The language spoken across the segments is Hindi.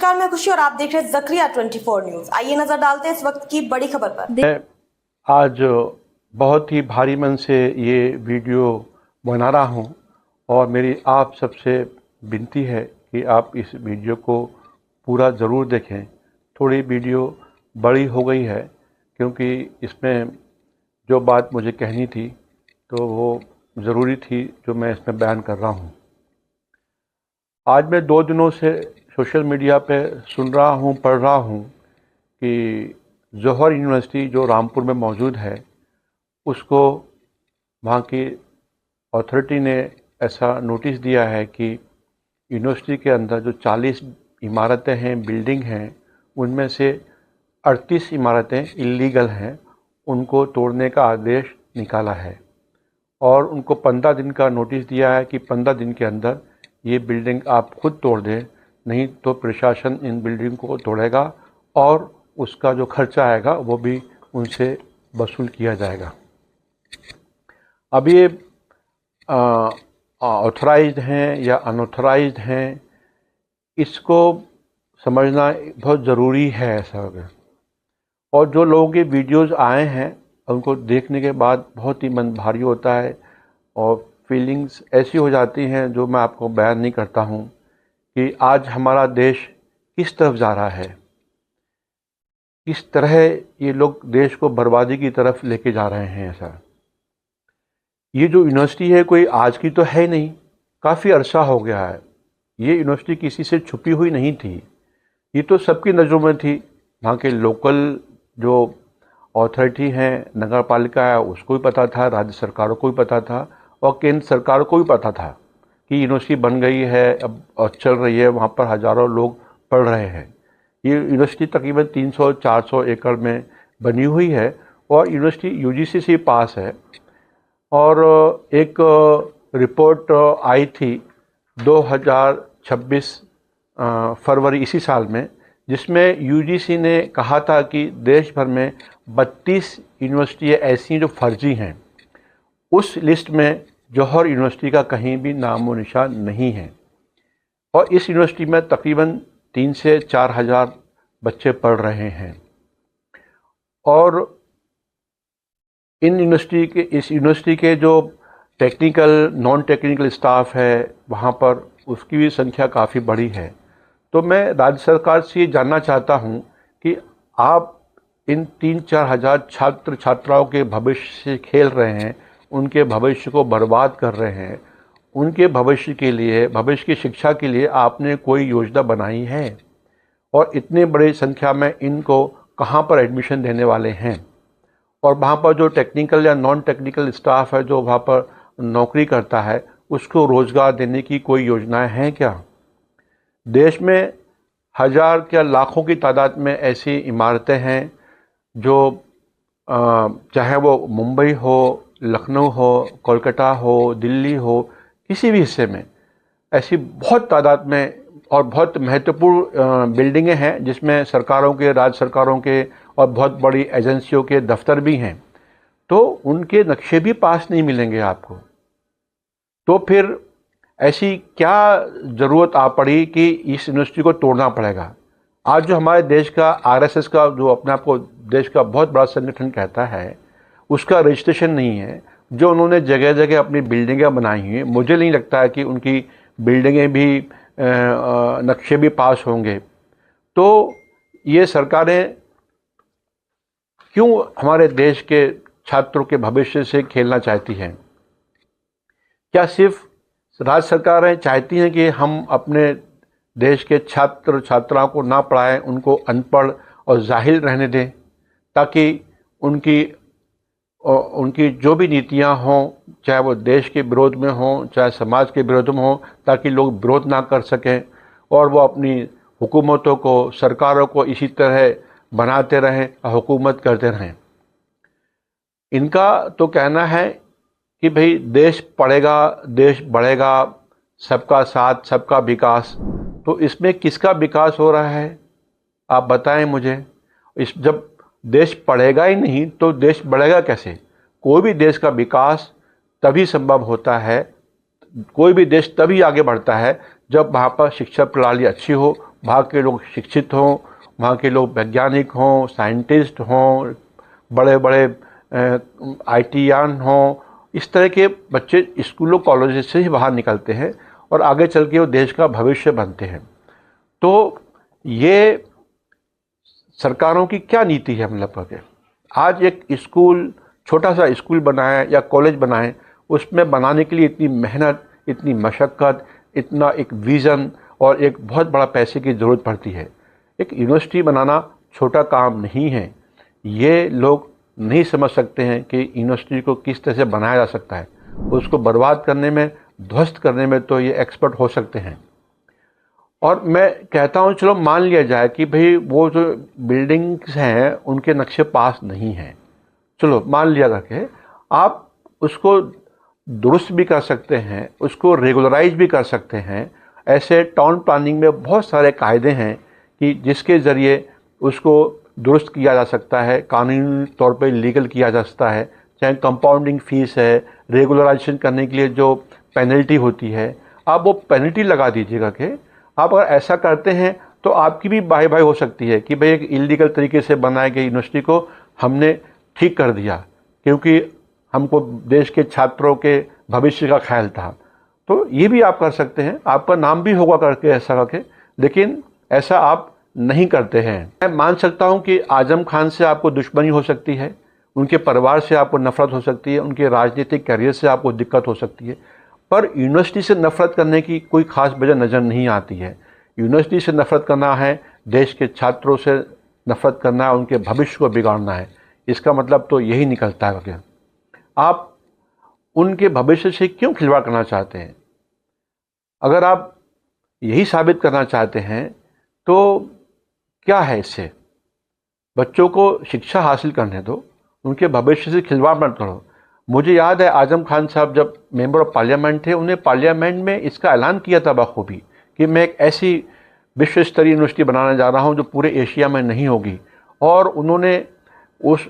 नमस्कार, मैं खुशी और आप देख रहे हैं ज़करिया 24 न्यूज। आइए नजर डालते हैं इस वक्त की बड़ी खबर पर। मैं आज बहुत ही भारी मन से ये वीडियो बना रहा हूँ और मेरी आप सबसे विनती है कि आप इस वीडियो को पूरा ज़रूर देखें। थोड़ी वीडियो बड़ी हो गई है क्योंकि इसमें जो बात मुझे कहनी थी तो वो ज़रूरी थी जो मैं इसमें बयान कर रहा हूँ। आज मैं 2 दिनों से सोशल मीडिया पे सुन रहा हूँ, पढ़ रहा हूँ कि जौहर यूनिवर्सिटी जो रामपुर में मौजूद है उसको वहाँ की अथॉरिटी ने ऐसा नोटिस दिया है कि यूनिवर्सिटी के अंदर जो 40 इमारतें हैं, बिल्डिंग हैं, उनमें से 38 इमारतें इल्लीगल हैं, उनको तोड़ने का आदेश निकाला है और उनको 15 दिन का नोटिस दिया है कि 15 दिन के अंदर ये बिल्डिंग आप खुद तोड़ दें, नहीं तो प्रशासन इन बिल्डिंग को तोड़ेगा और उसका जो खर्चा आएगा वो भी उनसे वसूल किया जाएगा। अब ये ऑथराइज्ड हैं या अनऑथराइज्ड हैं, इसको समझना बहुत ज़रूरी है ऐसा हो गया। और जो लोगों के वीडियोज़ आए हैं उनको देखने के बाद बहुत ही मन भारी होता है और फीलिंग्स ऐसी हो जाती हैं जो मैं आपको बयान नहीं करता हूँ कि आज हमारा देश किस तरफ जा रहा है, किस तरह ये लोग देश को बर्बादी की तरफ लेके जा रहे हैं। ऐसा ये जो यूनिवर्सिटी है कोई आज की तो है नहीं, काफ़ी अरसा हो गया है। ये यूनिवर्सिटी किसी से छुपी हुई नहीं थी, ये तो सबकी नज़रों में थी। वहाँ के लोकल जो अथॉरिटी हैं, नगर पालिका है, उसको भी पता था, राज्य सरकारों को भी पता था और केंद्र सरकार को भी पता था कि यूनिवर्सिटी बन गई है अब और चल रही है, वहाँ पर हज़ारों लोग पढ़ रहे हैं। ये यूनिवर्सिटी तकरीबन 300-400 एकड़ में बनी हुई है और यूनिवर्सिटी यूजीसी से पास है। और एक रिपोर्ट आई थी 2026 फरवरी इसी साल में, जिसमें यूजीसी ने कहा था कि देश भर में 32 यूनिवर्सिटियाँ ऐसी हैं जो फर्जी हैं। उस लिस्ट में जौहर यूनिवर्सिटी का कहीं भी नामो निशान नहीं है और इस यूनिवर्सिटी में तकरीबन 3 से 4 हज़ार बच्चे पढ़ रहे हैं। और इस यूनिवर्सिटी के जो टेक्निकल नॉन टेक्निकल स्टाफ है वहाँ पर उसकी भी संख्या काफ़ी बड़ी है। तो मैं राज्य सरकार से ये जानना चाहता हूँ कि आप इन 3-4 हज़ार छात्र छात्राओं के भविष्य से खेल रहे हैं, उनके भविष्य को बर्बाद कर रहे हैं। उनके भविष्य के लिए, भविष्य की शिक्षा के लिए आपने कोई योजना बनाई है? और इतने बड़ी संख्या में इनको कहाँ पर एडमिशन देने वाले हैं? और वहाँ पर जो टेक्निकल या नॉन टेक्निकल स्टाफ है जो वहाँ पर नौकरी करता है, उसको रोज़गार देने की कोई योजनाएं हैं क्या? देश में हज़ार क्या लाखों की तादाद में ऐसी इमारतें हैं जो चाहे वो मुंबई हो, लखनऊ हो, कोलकाता हो, दिल्ली हो, किसी भी हिस्से में ऐसी बहुत तादाद में और बहुत महत्वपूर्ण बिल्डिंगें हैं जिसमें सरकारों के, राज्य सरकारों के और बहुत बड़ी एजेंसियों के दफ्तर भी हैं। तो उनके नक्शे भी पास नहीं मिलेंगे आपको। तो फिर ऐसी क्या ज़रूरत आ पड़ी कि इस यूनिवर्सिटी को तोड़ना पड़ेगा? आज जो हमारे देश का आरएसएस का जो अपने आप को देश का बहुत बड़ा संगठन कहता है, उसका रजिस्ट्रेशन नहीं है। जो उन्होंने जगह जगह अपनी बिल्डिंगें बनाई हैं, मुझे नहीं लगता है कि उनकी बिल्डिंगें भी नक्शे भी पास होंगे। तो ये सरकारें क्यों हमारे देश के छात्रों के भविष्य से खेलना चाहती हैं? क्या सिर्फ राज्य सरकारें चाहती हैं कि हम अपने देश के छात्र छात्राओं को ना पढ़ाएं, उनको अनपढ़ और जाहिल रहने दें, ताकि उनकी जो भी नीतियां हों, चाहे वो देश के विरोध में हों, चाहे समाज के विरोध में हों, ताकि लोग विरोध ना कर सकें और वो अपनी हुकूमतों को, सरकारों को इसी तरह बनाते रहें और हुकूमत करते रहें। इनका तो कहना है कि भाई देश पढ़ेगा, देश बढ़ेगा, सबका साथ, सबका विकास। तो इसमें किसका विकास हो रहा है, आप बताएं मुझे। जब देश पढ़ेगा ही नहीं तो देश बढ़ेगा कैसे? कोई भी देश का विकास तभी संभव होता है, कोई भी देश तभी आगे बढ़ता है जब वहाँ पर शिक्षा प्रणाली अच्छी हो, वहाँ के लोग शिक्षित हों, वहाँ के लोग वैज्ञानिक हों, साइंटिस्ट हों, बड़े बड़े आईटीआन हों। इस तरह के बच्चे स्कूलों कॉलेज से ही बाहर निकलते हैं और आगे चल के वो देश का भविष्य बनते हैं। तो ये सरकारों की क्या नीति है, मतलब करके आज एक स्कूल, छोटा सा स्कूल बनाएं या कॉलेज बनाएं, उसमें बनाने के लिए इतनी मेहनत, इतनी मशक्क़त, इतना एक विज़न और एक बहुत बड़ा पैसे की ज़रूरत पड़ती है। एक यूनिवर्सिटी बनाना छोटा काम नहीं है। ये लोग नहीं समझ सकते हैं कि यूनिवर्सिटी को किस तरह से बनाया जा सकता है। उसको बर्बाद करने में, ध्वस्त करने में तो ये एक्सपर्ट हो सकते हैं। और मैं कहता हूँ चलो मान लिया जाए कि भाई वो जो बिल्डिंग्स हैं उनके नक्शे पास नहीं हैं, चलो मान लिया करके आप उसको दुरुस्त भी कर सकते हैं, उसको रेगुलराइज भी कर सकते हैं। ऐसे टाउन प्लानिंग में बहुत सारे कायदे हैं कि जिसके ज़रिए उसको दुरुस्त किया जा सकता है, कानूनी तौर पे लीगल किया जा सकता है। चाहे कंपाउंडिंग फ़ीस है, रेगुलराइजेशन करने के लिए जो पेनल्टी होती है, आप वो पेनल्टी लगा दीजिएगा कि आप अगर ऐसा करते हैं तो आपकी भी बाई बाई हो सकती है कि भाई एक इलीगल तरीके से बनाई गई यूनिवर्सिटी को हमने ठीक कर दिया, क्योंकि हमको देश के छात्रों के भविष्य का ख्याल था। तो ये भी आप कर सकते हैं, आपका नाम भी होगा करके ऐसा करके, लेकिन ऐसा आप नहीं करते हैं। मैं मान सकता हूँ कि आजम खान से आपको दुश्मनी हो सकती है, उनके परिवार से आपको नफ़रत हो सकती है, उनके राजनीतिक कैरियर से आपको दिक्कत हो सकती है, पर यूनिवर्सिटी से नफ़रत करने की कोई ख़ास वजह नज़र नहीं आती है। यूनिवर्सिटी से नफ़रत करना है, देश के छात्रों से नफ़रत करना है, उनके भविष्य को बिगाड़ना है। इसका मतलब तो यही निकलता है कि आप उनके भविष्य से क्यों खिलवाड़ करना चाहते हैं। अगर आप यही साबित करना चाहते हैं तो क्या है इससे, बच्चों को शिक्षा हासिल करने दो, उनके भविष्य से खिलवाड़ मत करो। मुझे याद है आजम खान साहब जब मेंबर ऑफ पार्लियामेंट थे, उन्हें पार्लियामेंट में इसका ऐलान किया था बखूबी कि मैं एक ऐसी विश्व स्तरीय यूनिवर्सिटी बनाने जा रहा हूं जो पूरे एशिया में नहीं होगी। और उन्होंने उस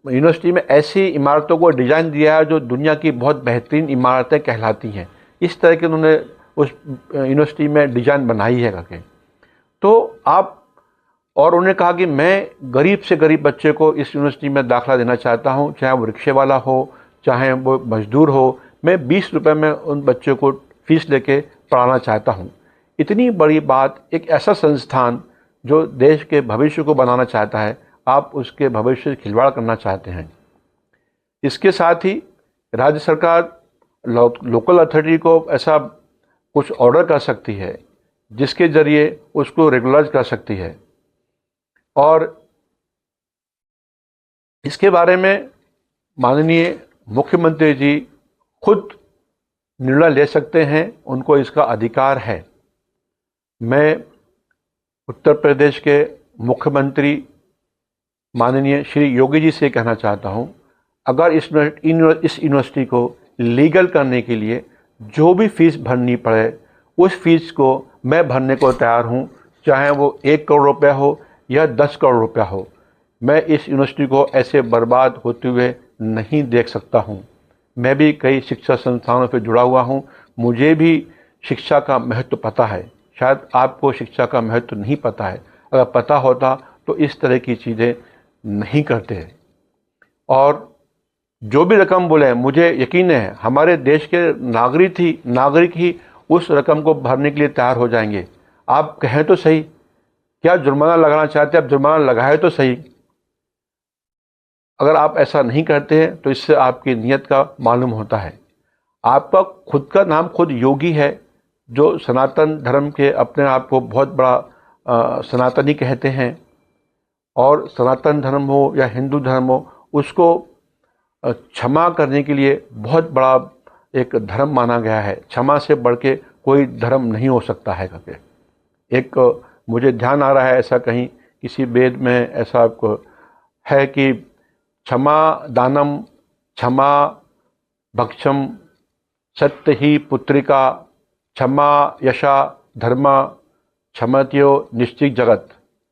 यूनिवर्सिटी में ऐसी इमारतों को डिज़ाइन दिया है जो दुनिया की बहुत बेहतरीन इमारतें कहलाती हैं। इस तरह के उन्होंने उस यूनिवर्सिटी में डिज़ाइन बनाई है करके। तो आप, और उन्होंने कहा कि मैं गरीब से गरीब बच्चे को इस यूनिवर्सिटी में दाखिला देना चाहता हूं, चाहे वो रिक्शे वाला हो, चाहे वो मजदूर हो, मैं 20 रुपये में उन बच्चों को फीस लेके पढ़ाना चाहता हूं। इतनी बड़ी बात, एक ऐसा संस्थान जो देश के भविष्य को बनाना चाहता है, आप उसके भविष्य से खिलवाड़ करना चाहते हैं। इसके साथ ही राज्य सरकार लोकल अथॉरिटी को ऐसा कुछ ऑर्डर कर सकती है जिसके ज़रिए उसको रेगुलराइज कर सकती है। और इसके बारे में माननीय मुख्यमंत्री जी खुद निर्णय ले सकते हैं, उनको इसका अधिकार है। मैं उत्तर प्रदेश के मुख्यमंत्री माननीय श्री योगी जी से कहना चाहता हूं, अगर इस यूनिवर्सिटी को लीगल करने के लिए जो भी फीस भरनी पड़े, उस फीस को मैं भरने को तैयार हूं, चाहे वो 1 करोड़ रुपया हो या 10 करोड़ रुपया हो। मैं इस यूनिवर्सिटी को ऐसे बर्बाद होते हुए नहीं देख सकता हूं। मैं भी कई शिक्षा संस्थानों से जुड़ा हुआ हूं, मुझे भी शिक्षा का महत्व पता है। शायद आपको शिक्षा का महत्व नहीं पता है, अगर पता होता तो इस तरह की चीज़ें नहीं करते। और जो भी रकम बोले, मुझे यकीन है हमारे देश के नागरिक ही उस रकम को भरने के लिए तैयार हो जाएंगे। आप कहें तो सही, क्या जुर्माना लगाना चाहते हैं, आप जुर्माना लगाए तो सही। अगर आप ऐसा नहीं करते हैं तो इससे आपकी नीयत का मालूम होता है। आपका खुद का नाम खुद योगी है, जो सनातन धर्म के अपने आप को बहुत बड़ा सनातनी कहते हैं। और सनातन धर्म हो या हिंदू धर्म हो, उसको क्षमा करने के लिए बहुत बड़ा एक धर्म माना गया है। क्षमा से बढ़ के कोई धर्म नहीं हो सकता है करके। एक मुझे ध्यान आ रहा है, ऐसा कहीं किसी वेद में ऐसा है कि क्षमा दानम क्षमा भक्षम सत्य ही पुत्रिका क्षमा यशा धर्मा क्षमत्यो निश्चित जगत।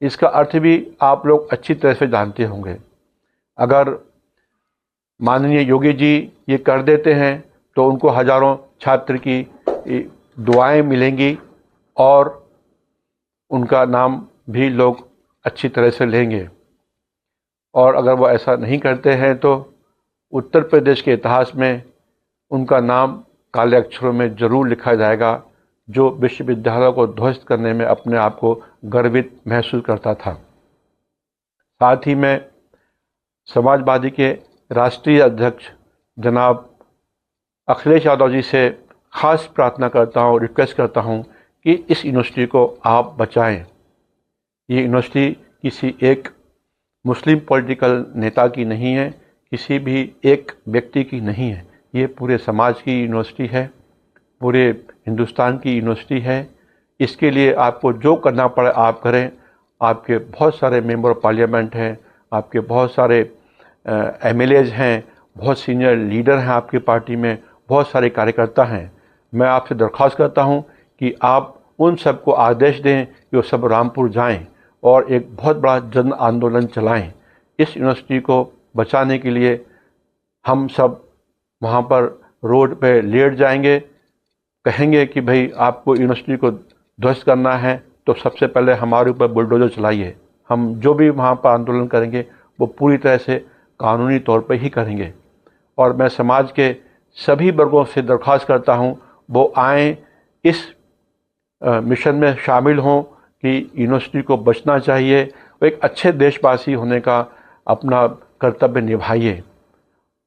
इसका अर्थ भी आप लोग अच्छी तरह से जानते होंगे। अगर माननीय योगी जी ये कर देते हैं तो उनको हजारों छात्र की दुआएं मिलेंगी और उनका नाम भी लोग अच्छी तरह से लेंगे। और अगर वो ऐसा नहीं करते हैं तो उत्तर प्रदेश के इतिहास में उनका नाम काले अक्षरों में ज़रूर लिखा जाएगा, जो विश्वविद्यालयों को ध्वस्त करने में अपने आप को गर्वित महसूस करता था। साथ ही मैं समाजवादी के राष्ट्रीय अध्यक्ष जनाब अखिलेश यादव जी से ख़ास प्रार्थना करता हूँ, रिक्वेस्ट करता हूँ कि इस यूनिवर्सिटी को आप बचाएं। ये यूनिवर्सिटी किसी एक मुस्लिम पॉलिटिकल नेता की नहीं है, किसी भी एक व्यक्ति की नहीं है। ये पूरे समाज की यूनिवर्सिटी है, पूरे हिंदुस्तान की यूनिवर्सिटी है। इसके लिए आपको जो करना पड़े आप करें। आपके बहुत सारे मेंबर ऑफ पार्लियामेंट हैं, आपके बहुत सारे एमएलएज हैं, बहुत सीनियर लीडर हैं आपकी पार्टी में, बहुत सारे कार्यकर्ता हैं। मैं आपसे दरख्वास्त करता हूं कि आप उन सबको आदेश दें कि वो सब रामपुर जाएं और एक बहुत बड़ा जन आंदोलन चलाएं। इस यूनिवर्सिटी को बचाने के लिए हम सब वहाँ पर रोड पे लेट जाएंगे, कहेंगे कि भाई आपको यूनिवर्सिटी को ध्वस्त करना है तो सबसे पहले हमारे ऊपर बुलडोजर चलाइए। हम जो भी वहाँ पर आंदोलन करेंगे वो पूरी तरह से कानूनी तौर पर ही करेंगे। और मैं समाज के सभी वर्गों से दरख्वास्त करता हूँ वो आएँ, इस मिशन में शामिल हों कि यूनिवर्सिटी को बचना चाहिए। वो एक अच्छे देशवासी होने का अपना कर्तव्य निभाइए।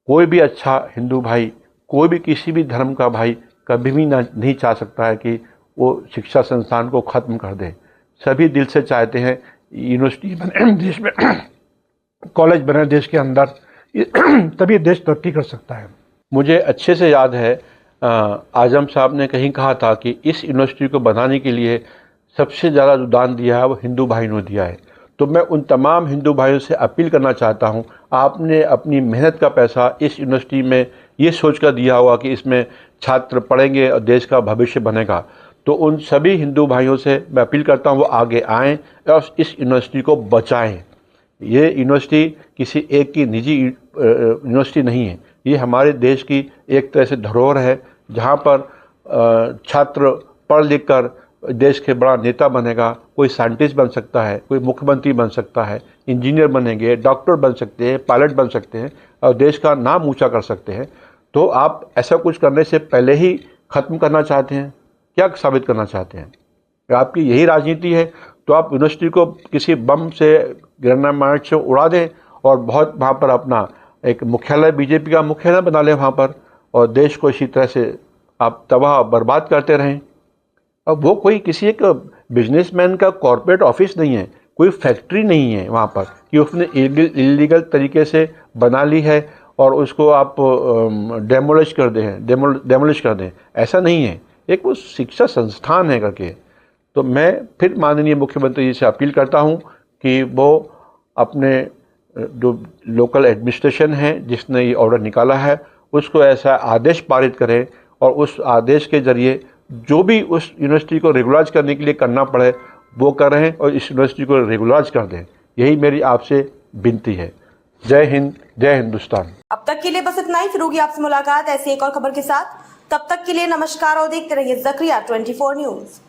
कोई भी अच्छा हिंदू भाई, कोई भी किसी भी धर्म का भाई कभी भी नहीं चाह सकता है कि वो शिक्षा संस्थान को ख़त्म कर दे। सभी दिल से चाहते हैं यूनिवर्सिटी बने देश में, कॉलेज बने देश के अंदर, तभी देश तरक्की कर सकता है। मुझे अच्छे से याद है आजम साहब ने कहीं कहा था कि इस यूनिवर्सिटी को बनाने के लिए सबसे ज़्यादा जो दान दिया है वो हिंदू भाइयों ने दिया है। तो मैं उन तमाम हिंदू भाइयों से अपील करना चाहता हूं, आपने अपनी मेहनत का पैसा इस यूनिवर्सिटी में ये सोचकर दिया होगा कि इसमें छात्र पढ़ेंगे और देश का भविष्य बनेगा। तो उन सभी हिंदू भाइयों से मैं अपील करता हूं वो आगे आएँ और इस यूनिवर्सिटी को बचाएं। ये यूनिवर्सिटी किसी एक की निजी यूनिवर्सिटी नहीं है, ये हमारे देश की एक तरह से धरोहर है, जहाँ पर छात्र पढ़ लिख कर देश के बड़ा नेता बनेगा। कोई साइंटिस्ट बन सकता है, कोई मुख्यमंत्री बन सकता है, इंजीनियर बनेंगे, डॉक्टर बन सकते हैं, पायलट बन सकते हैं और देश का नाम ऊंचा कर सकते हैं। तो आप ऐसा कुछ करने से पहले ही ख़त्म करना चाहते हैं, क्या साबित करना चाहते हैं? आपकी यही राजनीति है तो आप यूनिवर्सिटी को किसी बम से, ग्रेनेड से उड़ा दें और बहुत वहाँ पर अपना एक मुख्यालय, बीजेपी का मुख्यालय बना लें वहाँ पर, और देश को इसी तरह से आप तबाह बर्बाद करते रहें। अब वो कोई किसी एक बिजनेसमैन का कॉर्पोरेट ऑफिस नहीं है, कोई फैक्ट्री नहीं है वहाँ पर कि उसने इलीगल तरीके से बना ली है और उसको आप डेमोलिश कर दें, ऐसा नहीं है। एक वो शिक्षा संस्थान है करके। तो मैं फिर माननीय मुख्यमंत्री जी से अपील करता हूँ कि वो अपने जो लोकल एडमिनिस्ट्रेशन है जिसने ये ऑर्डर निकाला है उसको ऐसा आदेश पारित करें और उस आदेश के ज़रिए जो भी उस यूनिवर्सिटी को रेगुलाइज करने के लिए करना पड़े वो करें और इस यूनिवर्सिटी को रेगुलाइज कर दें। यही मेरी आपसे विनती है। जय हिंद, जय हिंदुस्तान। अब तक के लिए बस इतना ही। फिर होगी आपसे मुलाकात ऐसी एक और खबर के साथ। तब तक के लिए नमस्कार और देखते रहिए ज़करिया 24 न्यूज़।